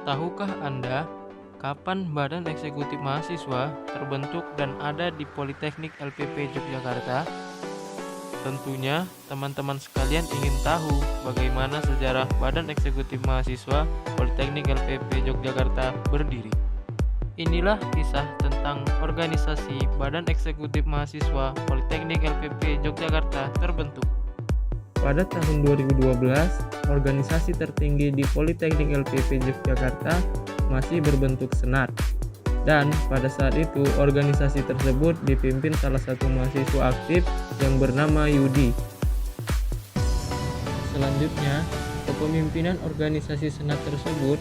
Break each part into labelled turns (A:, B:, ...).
A: Tahukah Anda kapan Badan Eksekutif Mahasiswa terbentuk dan ada di Politeknik LPP Yogyakarta? Tentunya teman-teman sekalian ingin tahu bagaimana sejarah Badan Eksekutif Mahasiswa Politeknik LPP Yogyakarta berdiri. Inilah kisah tentang organisasi Badan Eksekutif Mahasiswa Politeknik LPP Yogyakarta terbentuk. Pada tahun 2012, organisasi tertinggi di Politeknik LPP Yogyakarta masih berbentuk senat. Dan pada saat itu organisasi tersebut dipimpin salah satu mahasiswa aktif yang bernama Yudi. Selanjutnya, kepemimpinan organisasi senat tersebut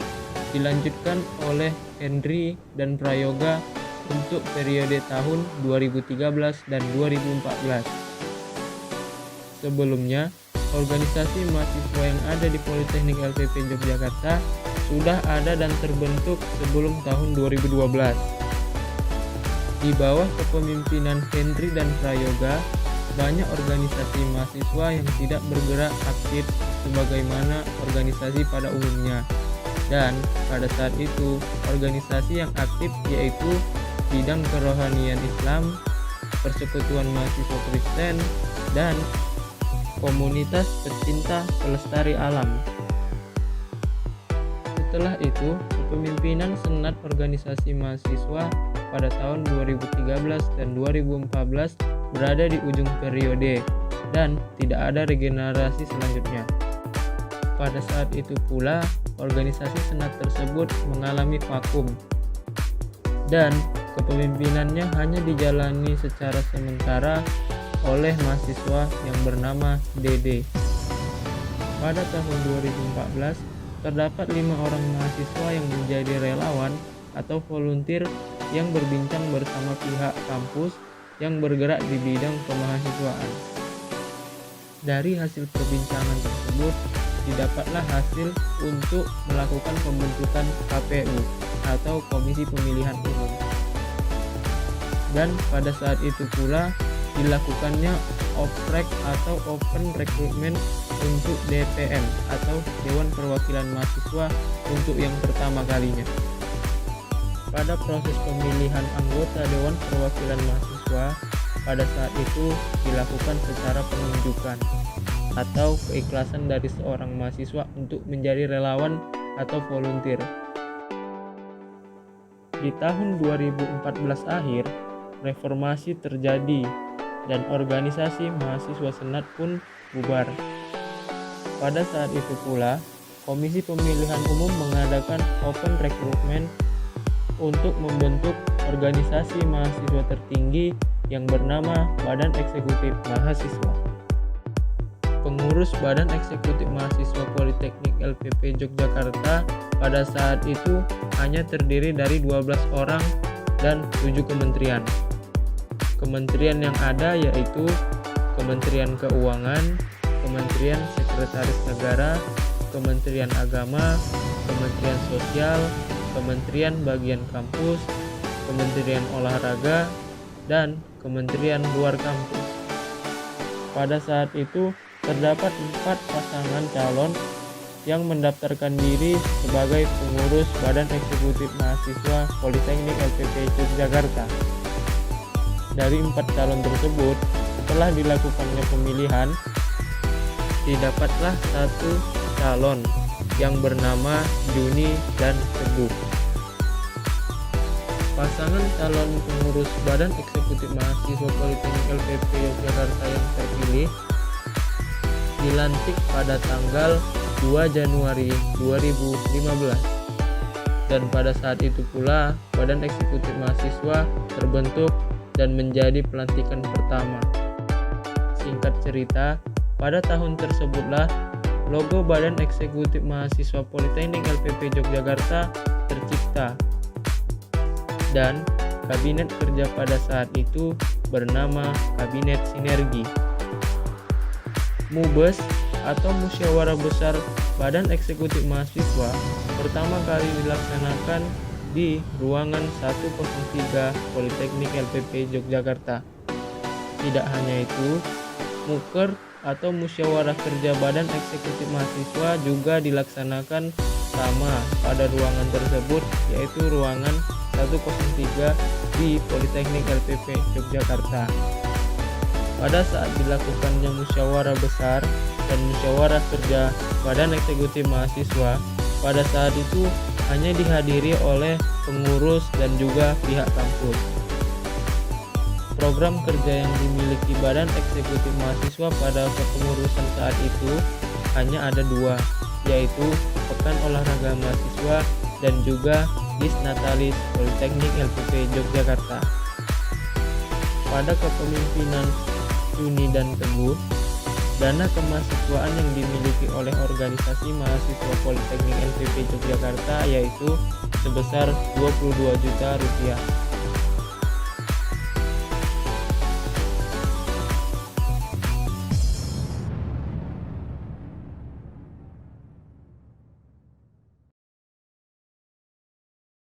A: dilanjutkan oleh Henry dan Prayoga untuk periode tahun 2013 dan 2014. Sebelumnya, organisasi mahasiswa yang ada di Politeknik LPP Yogyakarta sudah ada dan terbentuk sebelum tahun 2012. Di bawah kepemimpinan Henry dan Prayoga, banyak organisasi mahasiswa yang tidak bergerak aktif sebagaimana organisasi pada umumnya. Dan pada saat itu, organisasi yang aktif yaitu bidang kerohanian Islam, persekutuan mahasiswa Kristen, dan komunitas pecinta pelestari alam. Setelah itu, kepemimpinan senat organisasi mahasiswa pada tahun 2013 dan 2014 berada di ujung periode dan tidak ada regenerasi selanjutnya. Pada saat itu pula, organisasi senat tersebut mengalami vakum dan kepemimpinannya hanya dijalani secara sementara oleh mahasiswa yang bernama Dede. Pada tahun 2014, terdapat 5 orang mahasiswa yang menjadi relawan atau volunteer yang berbincang bersama pihak kampus yang bergerak di bidang kemahasiswaan. Dari hasil perbincangan tersebut, didapatlah hasil untuk melakukan pembentukan KPU atau Komisi Pemilihan Umum. Dan pada saat itu pula dilakukannya oprek atau open recruitment untuk DPM atau Dewan Perwakilan Mahasiswa untuk yang pertama kalinya. Pada proses pemilihan anggota Dewan Perwakilan Mahasiswa pada saat itu dilakukan secara penunjukan atau keikhlasan dari seorang mahasiswa untuk menjadi relawan atau volunteer. Di tahun 2014 akhir, reformasi terjadi dan organisasi mahasiswa senat pun bubar. Pada saat itu pula, Komisi Pemilihan Umum mengadakan open recruitment untuk membentuk organisasi mahasiswa tertinggi yang bernama Badan Eksekutif Mahasiswa. Pengurus Badan Eksekutif Mahasiswa Politeknik LPP Yogyakarta pada saat itu hanya terdiri dari 12 orang dan 7 kementerian. Kementerian yang ada yaitu Kementerian Keuangan, Kementerian Sekretaris Negara, Kementerian Agama, Kementerian Sosial, Kementerian Bagian Kampus, Kementerian Olahraga, dan Kementerian Luar Kampus. Pada saat itu terdapat 4 pasangan calon yang mendaftarkan diri sebagai pengurus Badan Eksekutif Mahasiswa Politeknik LPP Yogyakarta. Dari 4 calon tersebut, setelah dilakukannya pemilihan, didapatlah 1 calon yang bernama Juni dan Teguh. Pasangan calon pengurus Badan Eksekutif Mahasiswa Politeknik LPP Yogyakarta yang terpilih dilantik pada tanggal 2 Januari 2015. Dan pada saat itu pula Badan Eksekutif Mahasiswa terbentuk dan menjadi pelantikan pertama. Singkat cerita, pada tahun tersebutlah logo Badan Eksekutif Mahasiswa Politeknik LPP Yogyakarta tercipta. Dan kabinet kerja pada saat itu bernama Kabinet Sinergi. Mubes atau Musyawarah Besar Badan Eksekutif Mahasiswa pertama kali dilaksanakan di ruangan 103 Politeknik LPP Yogyakarta. Tidak hanya itu, Muker atau musyawarah kerja Badan Eksekutif Mahasiswa juga dilaksanakan sama pada ruangan tersebut, yaitu ruangan 103 di Politeknik LPP Yogyakarta. Pada saat dilakukannya musyawarah besar dan musyawarah kerja Badan Eksekutif Mahasiswa, pada saat itu hanya dihadiri oleh pengurus dan juga pihak kampus. Program kerja yang dimiliki Badan Eksekutif Mahasiswa pada kepengurusan saat itu hanya ada dua, yaitu Pekan Olahraga Mahasiswa dan juga Disnatalis Politeknik LPP Yogyakarta. Pada kepemimpinan Suni dan Teguh, dana kemahasiswaan yang dimiliki oleh organisasi mahasiswa Politeknik LPP Yogyakarta yaitu sebesar Rp22 juta.